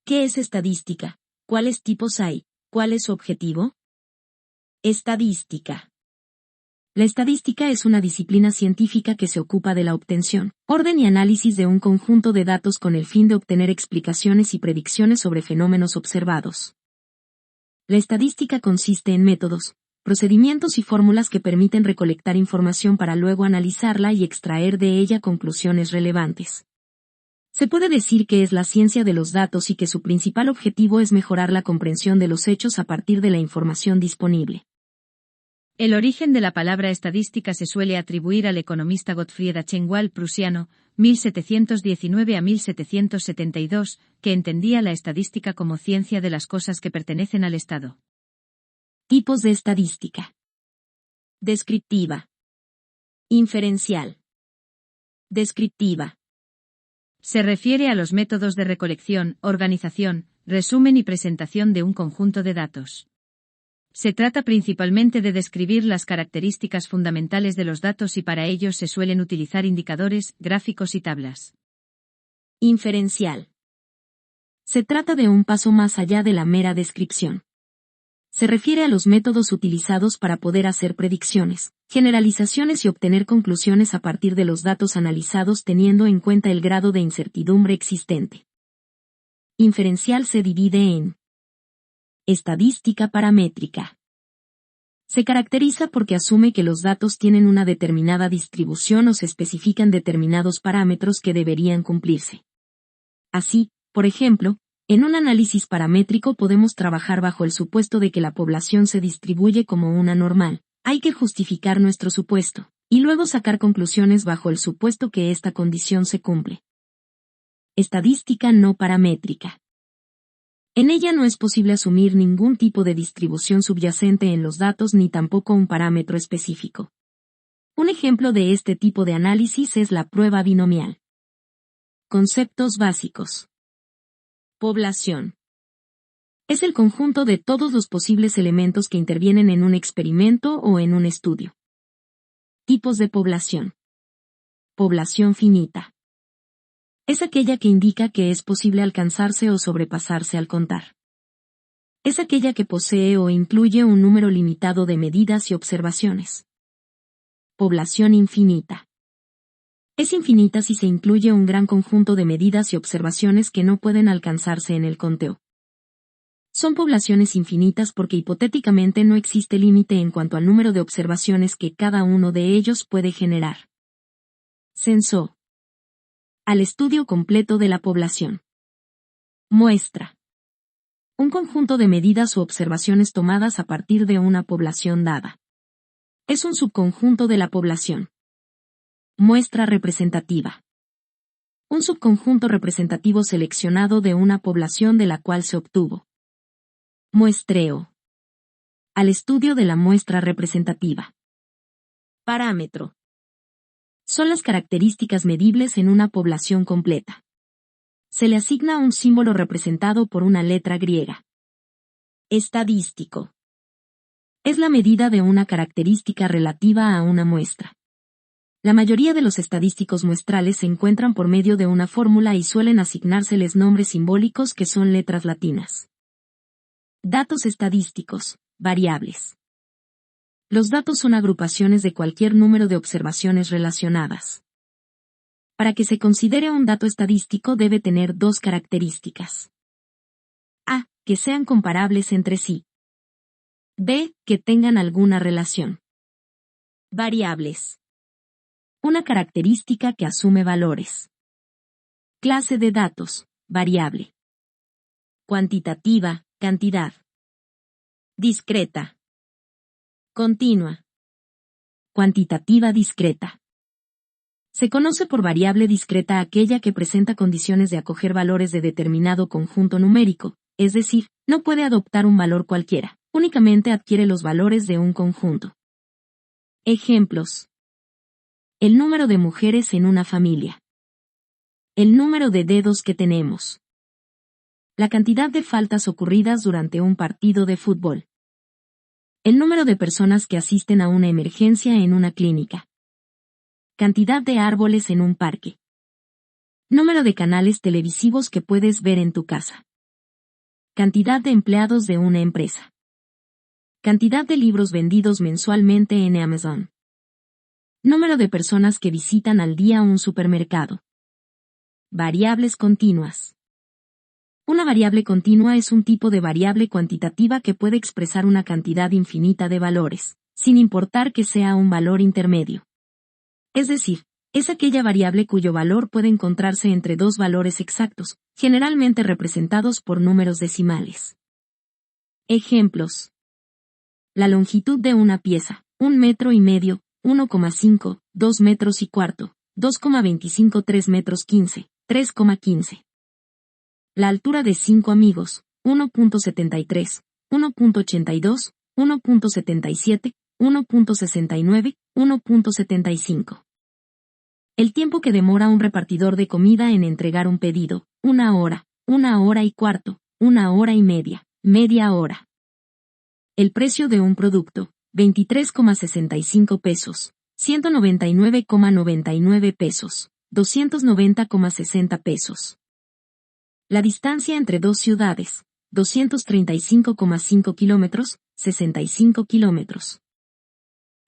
¿Qué es estadística? ¿Cuáles tipos hay? ¿Cuál es su objetivo? Estadística. La estadística es una disciplina científica que se ocupa de la obtención, orden y análisis de un conjunto de datos con el fin de obtener explicaciones y predicciones sobre fenómenos observados. La estadística consiste en métodos, procedimientos y fórmulas que permiten recolectar información para luego analizarla y extraer de ella conclusiones relevantes. Se puede decir que es la ciencia de los datos y que su principal objetivo es mejorar la comprensión de los hechos a partir de la información disponible. El origen de la palabra estadística se suele atribuir al economista Gottfried Achenwald prusiano, 1719 a 1772, que entendía la estadística como ciencia de las cosas que pertenecen al Estado. Tipos de estadística. Descriptiva. Inferencial. Descriptiva. Se refiere a los métodos de recolección, organización, resumen y presentación de un conjunto de datos. Se trata principalmente de describir las características fundamentales de los datos y para ello se suelen utilizar indicadores, gráficos y tablas. Inferencial. Se trata de un paso más allá de la mera descripción. Se refiere a los métodos utilizados para poder hacer predicciones, generalizaciones y obtener conclusiones a partir de los datos analizados teniendo en cuenta el grado de incertidumbre existente. Inferencial se divide en estadística paramétrica. Se caracteriza porque asume que los datos tienen una determinada distribución o se especifican determinados parámetros que deberían cumplirse. Así, por ejemplo, en un análisis paramétrico podemos trabajar bajo el supuesto de que la población se distribuye como una normal. Hay que justificar nuestro supuesto, y luego sacar conclusiones bajo el supuesto que esta condición se cumple. Estadística no paramétrica. En ella no es posible asumir ningún tipo de distribución subyacente en los datos ni tampoco un parámetro específico. Un ejemplo de este tipo de análisis es la prueba binomial. Conceptos básicos. Población. Es el conjunto de todos los posibles elementos que intervienen en un experimento o en un estudio. Tipos de población. Población finita. Es aquella que indica que es posible alcanzarse o sobrepasarse al contar. Es aquella que posee o incluye un número limitado de medidas y observaciones. Población infinita. Es infinita si se incluye un gran conjunto de medidas y observaciones que no pueden alcanzarse en el conteo. Son poblaciones infinitas porque hipotéticamente no existe límite en cuanto al número de observaciones que cada uno de ellos puede generar. Censo. Al estudio completo de la población. Muestra. Un conjunto de medidas u observaciones tomadas a partir de una población dada. Es un subconjunto de la población. Muestra representativa. Un subconjunto representativo seleccionado de una población de la cual se obtuvo. Muestreo. Al estudio de la muestra representativa. Parámetro. Son las características medibles en una población completa. Se le asigna un símbolo representado por una letra griega. Estadístico. Es la medida de una característica relativa a una muestra. La mayoría de los estadísticos muestrales se encuentran por medio de una fórmula y suelen asignárseles nombres simbólicos que son letras latinas. Datos estadísticos, variables. Los datos son agrupaciones de cualquier número de observaciones relacionadas. Para que se considere un dato estadístico debe tener dos características. A. Que sean comparables entre sí. B. Que tengan alguna relación. Variables. Una característica que asume valores. Clase de datos, variable. Cuantitativa, cantidad. Discreta. Continua. Cuantitativa discreta. Se conoce por variable discreta aquella que presenta condiciones de acoger valores de determinado conjunto numérico, es decir, no puede adoptar un valor cualquiera, únicamente adquiere los valores de un conjunto. Ejemplos. El número de mujeres en una familia. El número de dedos que tenemos. La cantidad de faltas ocurridas durante un partido de fútbol. El número de personas que asisten a una emergencia en una clínica. Cantidad de árboles en un parque. Número de canales televisivos que puedes ver en tu casa. Cantidad de empleados de una empresa. Cantidad de libros vendidos mensualmente en Amazon. Número de personas que visitan al día un supermercado. Variables continuas. Una variable continua es un tipo de variable cuantitativa que puede expresar una cantidad infinita de valores, sin importar que sea un valor intermedio. Es decir, es aquella variable cuyo valor puede encontrarse entre dos valores exactos, generalmente representados por números decimales. Ejemplos. La longitud de una pieza, 1,5 metros, 1,5, 2 metros y cuarto, 2,25 3 metros 15, 3,15. La altura de 5 amigos, 1,73, 1,82, 1,77, 1,69, 1,75. El tiempo que demora un repartidor de comida en entregar un pedido, 1 hora, 1 hora y cuarto, 1 hora y media, media hora. El precio de un producto, 23,65 pesos, 199,99 pesos, 290,60 pesos. La distancia entre dos ciudades, 235,5 kilómetros, 65 kilómetros.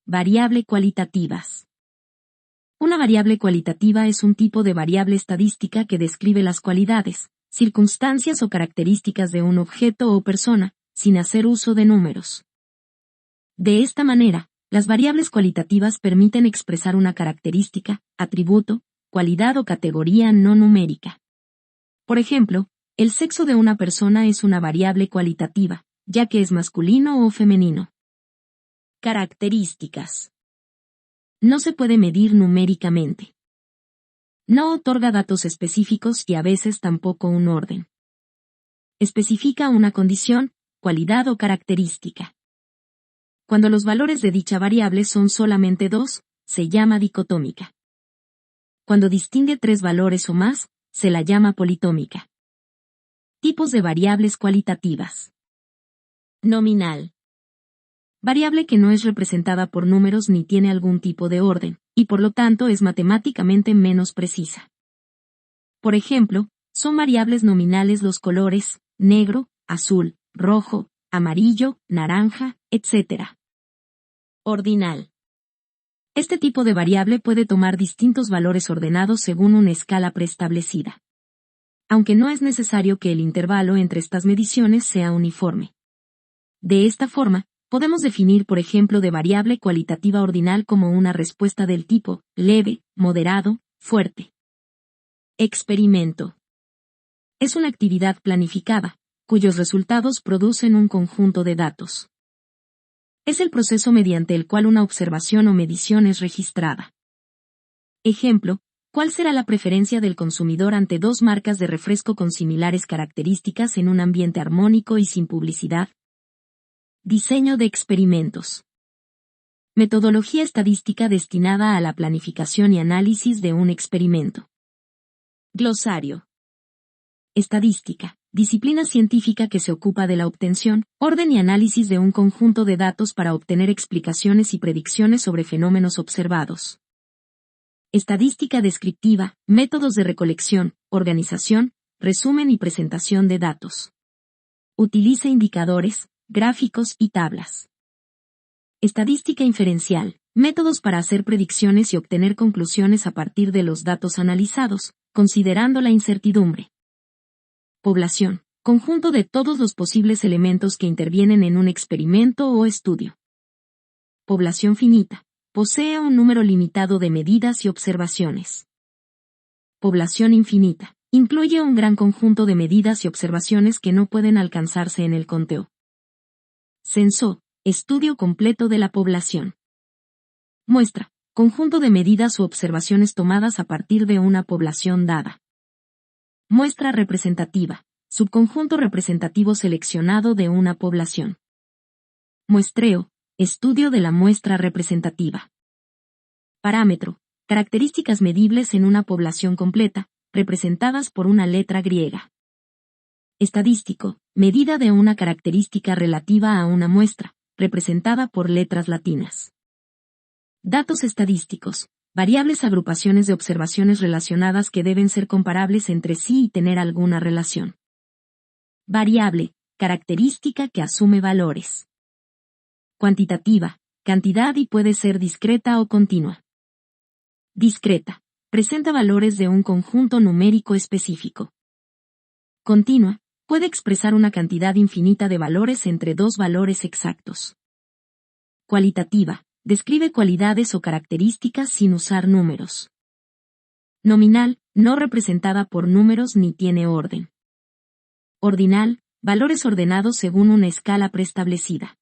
Variable cualitativas. Una variable cualitativa es un tipo de variable estadística que describe las cualidades, circunstancias o características de un objeto o persona, sin hacer uso de números. De esta manera, las variables cualitativas permiten expresar una característica, atributo, cualidad o categoría no numérica. Por ejemplo, el sexo de una persona es una variable cualitativa, ya que es masculino o femenino. Características. No se puede medir numéricamente. No otorga datos específicos y a veces tampoco un orden. Especifica una condición, cualidad o característica. Cuando los valores de dicha variable son solamente dos, se llama dicotómica. Cuando distingue tres valores o más, se la llama politómica. Tipos de variables cualitativas. Nominal. Variable que no es representada por números ni tiene algún tipo de orden, y por lo tanto es matemáticamente menos precisa. Por ejemplo, son variables nominales los colores, negro, azul, rojo, amarillo, naranja, etc. Ordinal. Este tipo de variable puede tomar distintos valores ordenados según una escala preestablecida. Aunque no es necesario que el intervalo entre estas mediciones sea uniforme. De esta forma, podemos definir por ejemplo de variable cualitativa ordinal como una respuesta del tipo leve, moderado, fuerte. Experimento. Es una actividad planificada, cuyos resultados producen un conjunto de datos. Es el proceso mediante el cual una observación o medición es registrada. Ejemplo, ¿cuál será la preferencia del consumidor ante dos marcas de refresco con similares características en un ambiente armónico y sin publicidad? Diseño de experimentos. Metodología estadística destinada a la planificación y análisis de un experimento. Glosario. Estadística. Disciplina científica que se ocupa de la obtención, orden y análisis de un conjunto de datos para obtener explicaciones y predicciones sobre fenómenos observados. Estadística descriptiva, métodos de recolección, organización, resumen y presentación de datos. Utiliza indicadores, gráficos y tablas. Estadística inferencial, métodos para hacer predicciones y obtener conclusiones a partir de los datos analizados, considerando la incertidumbre. Población, conjunto de todos los posibles elementos que intervienen en un experimento o estudio. Población finita, posee un número limitado de medidas y observaciones. Población infinita, incluye un gran conjunto de medidas y observaciones que no pueden alcanzarse en el conteo. Censo, estudio completo de la población. Muestra, conjunto de medidas u observaciones tomadas a partir de una población dada. Muestra representativa, subconjunto representativo seleccionado de una población. Muestreo, estudio de la muestra representativa. Parámetro, características medibles en una población completa, representadas por una letra griega. Estadístico, medida de una característica relativa a una muestra, representada por letras latinas. Datos estadísticos, variables agrupaciones de observaciones relacionadas que deben ser comparables entre sí y tener alguna relación. Variable, característica que asume valores. Cuantitativa, cantidad y puede ser discreta o continua. Discreta, presenta valores de un conjunto numérico específico. Continua, puede expresar una cantidad infinita de valores entre dos valores exactos. Cualitativa, describe cualidades o características sin usar números. Nominal, no representada por números ni tiene orden. Ordinal, valores ordenados según una escala preestablecida.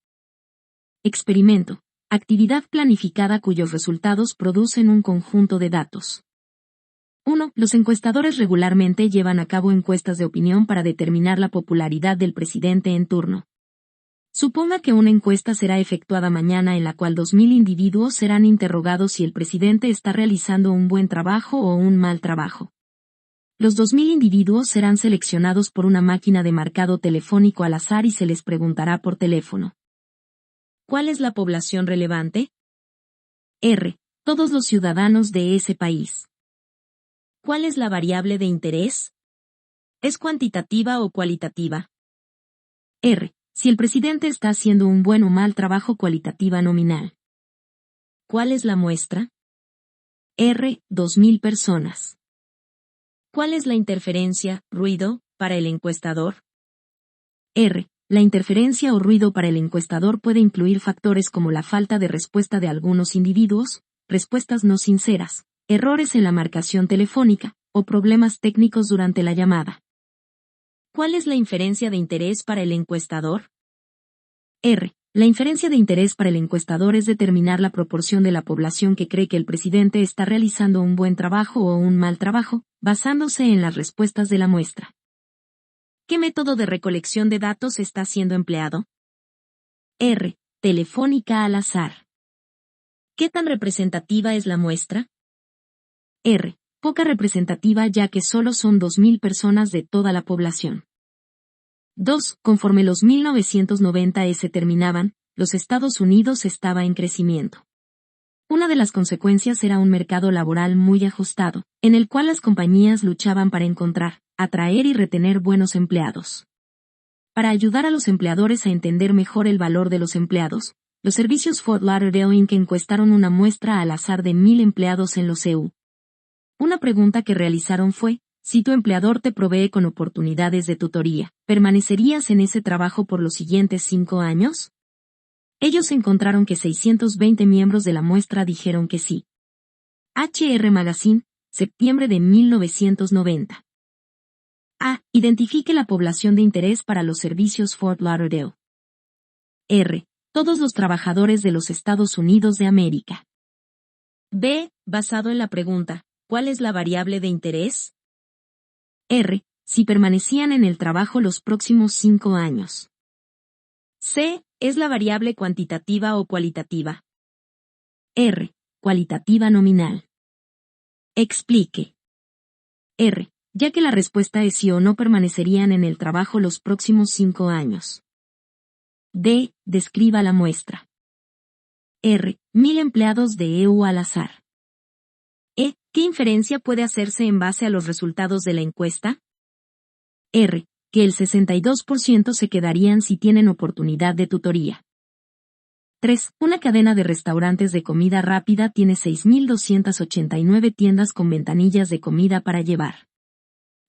Experimento, actividad planificada cuyos resultados producen un conjunto de datos. 1. Los encuestadores regularmente llevan a cabo encuestas de opinión para determinar la popularidad del presidente en turno. Suponga que una encuesta será efectuada mañana en la cual 2.000 individuos serán interrogados si el presidente está realizando un buen trabajo o un mal trabajo. Los 2.000 individuos serán seleccionados por una máquina de marcado telefónico al azar y se les preguntará por teléfono. ¿Cuál es la población relevante? R. Todos los ciudadanos de ese país. ¿Cuál es la variable de interés? ¿Es cuantitativa o cualitativa? R. Si el presidente está haciendo un buen o mal trabajo, cualitativa nominal. ¿Cuál es la muestra? R. 2.000 personas. ¿Cuál es la interferencia, ruido, para el encuestador? R. La interferencia o ruido para el encuestador puede incluir factores como la falta de respuesta de algunos individuos, respuestas no sinceras, errores en la marcación telefónica, o problemas técnicos durante la llamada. ¿Cuál es la inferencia de interés para el encuestador? R. La inferencia de interés para el encuestador es determinar la proporción de la población que cree que el presidente está realizando un buen trabajo o un mal trabajo, basándose en las respuestas de la muestra. ¿Qué método de recolección de datos está siendo empleado? R. Telefónica al azar. ¿Qué tan representativa es la muestra? R. Poca representativa ya que solo son 2.000 personas de toda la población. 2. Conforme los 1990 se terminaban, los Estados Unidos estaba en crecimiento. Una de las consecuencias era un mercado laboral muy ajustado, en el cual las compañías luchaban para encontrar, atraer y retener buenos empleados. Para ayudar a los empleadores a entender mejor el valor de los empleados, los servicios Fort Lauderdale Inc. encuestaron una muestra al azar de 1.000 empleados en los EU. Una pregunta que realizaron fue, si tu empleador te provee con oportunidades de tutoría, ¿permanecerías en ese trabajo por los siguientes 5 años? Ellos encontraron que 620 miembros de la muestra dijeron que sí. HR Magazine, septiembre de 1990. A. Identifique la población de interés para los servicios Fort Lauderdale. R. Todos los trabajadores de los Estados Unidos de América. B. Basado en la pregunta, ¿cuál es la variable de interés? R. Si permanecían en el trabajo los próximos 5 años. C. ¿Es la variable cuantitativa o cualitativa? R. Cualitativa nominal. Explique. R. Ya que la respuesta es sí o no permanecerían en el trabajo los próximos 5 años. D. Describa la muestra. R. 1.000 empleados de EU al azar. E. ¿Qué inferencia puede hacerse en base a los resultados de la encuesta? R. Que el 62% se quedarían si tienen oportunidad de tutoría. 3. Una cadena de restaurantes de comida rápida tiene 6.289 tiendas con ventanillas de comida para llevar.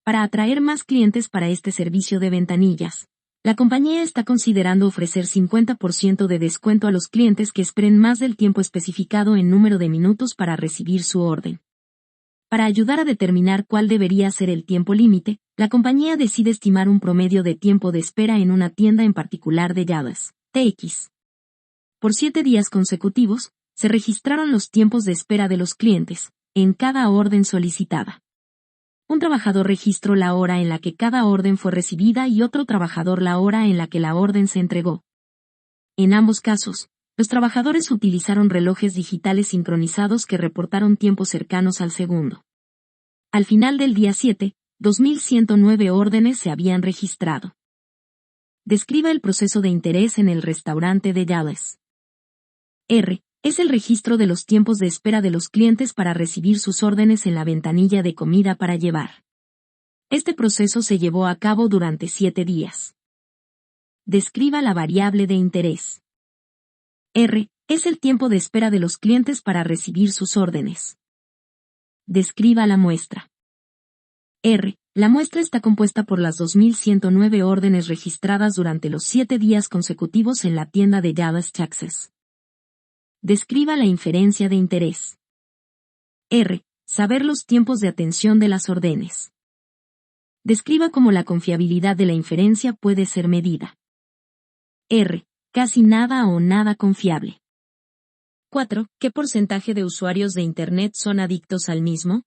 Para atraer más clientes para este servicio de ventanillas, la compañía está considerando ofrecer 50% de descuento a los clientes que esperen más del tiempo especificado en número de minutos para recibir su orden. Para ayudar a determinar cuál debería ser el tiempo límite, la compañía decide estimar un promedio de tiempo de espera en una tienda en particular de Dallas, TX. Por 7 días consecutivos, se registraron los tiempos de espera de los clientes, en cada orden solicitada. Un trabajador registró la hora en la que cada orden fue recibida y otro trabajador la hora en la que la orden se entregó. En ambos casos, los trabajadores utilizaron relojes digitales sincronizados que reportaron tiempos cercanos al segundo. Al final del día 7, 2.109 órdenes se habían registrado. Describa el proceso de interés en el restaurante de Dallas. R. Es el registro de los tiempos de espera de los clientes para recibir sus órdenes en la ventanilla de comida para llevar. Este proceso se llevó a cabo durante 7 días. Describa la variable de interés. R. Es el tiempo de espera de los clientes para recibir sus órdenes. Describa la muestra. R. La muestra está compuesta por las 2.109 órdenes registradas durante los 7 días consecutivos en la tienda de Dallas, Texas. Describa la inferencia de interés. R. Saber los tiempos de atención de las órdenes. Describa cómo la confiabilidad de la inferencia puede ser medida. R. Casi nada o nada confiable. 4. ¿Qué porcentaje de usuarios de Internet son adictos al mismo?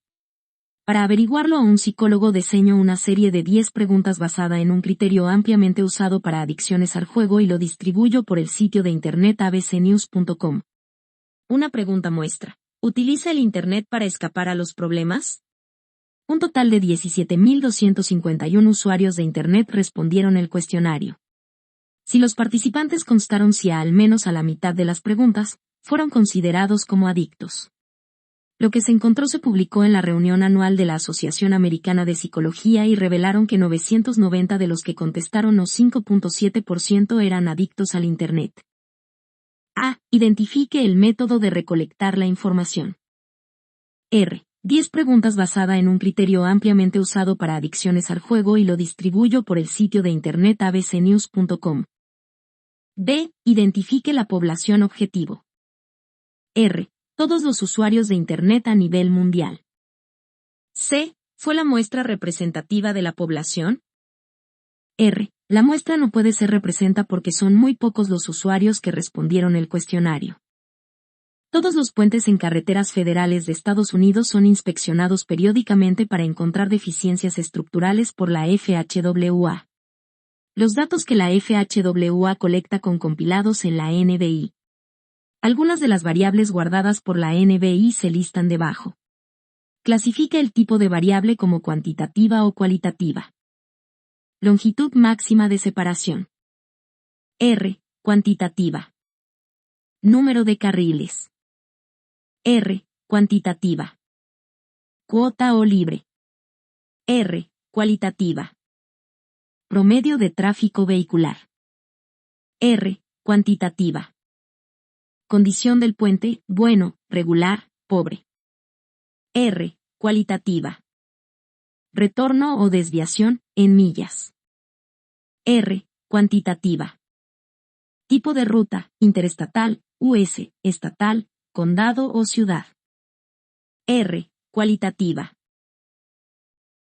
Para averiguarlo, un psicólogo diseñó una serie de 10 preguntas basada en un criterio ampliamente usado para adicciones al juego y lo distribuyó por el sitio de internet abcnews.com. Una pregunta muestra: ¿utiliza el Internet para escapar a los problemas? Un total de 17.251 usuarios de Internet respondieron el cuestionario. Si los participantes constaron sí a al menos a la mitad de las preguntas, fueron considerados como adictos. Lo que se encontró se publicó en la reunión anual de la Asociación Americana de Psicología y revelaron que 990 de los que contestaron o 5.7% eran adictos al Internet. A. Identifique el método de recolectar la información. R. 10 preguntas basada en un criterio ampliamente usado para adicciones al juego y lo distribuyó por el sitio de internet abcnews.com. B. Identifique la población objetivo. R. Todos los usuarios de Internet a nivel mundial. C. ¿Fue la muestra representativa de la población? R. La muestra no puede ser representativa porque son muy pocos los usuarios que respondieron el cuestionario. Todos los puentes en carreteras federales de Estados Unidos son inspeccionados periódicamente para encontrar deficiencias estructurales por la FHWA. Los datos que la FHWA colecta con compilados en la NBI. Algunas de las variables guardadas por la NBI se listan debajo. Clasifica el tipo de variable como cuantitativa o cualitativa. Longitud máxima de separación. R. Cuantitativa. Número de carriles. R. Cuantitativa. Cuota o libre. R. Cualitativa. Promedio de tráfico vehicular. R. Cuantitativa. Condición del puente: bueno, regular, pobre. R. Cualitativa. Retorno o desviación, en millas. R. Cuantitativa. Tipo de ruta: interestatal, US, estatal, condado o ciudad. R. Cualitativa.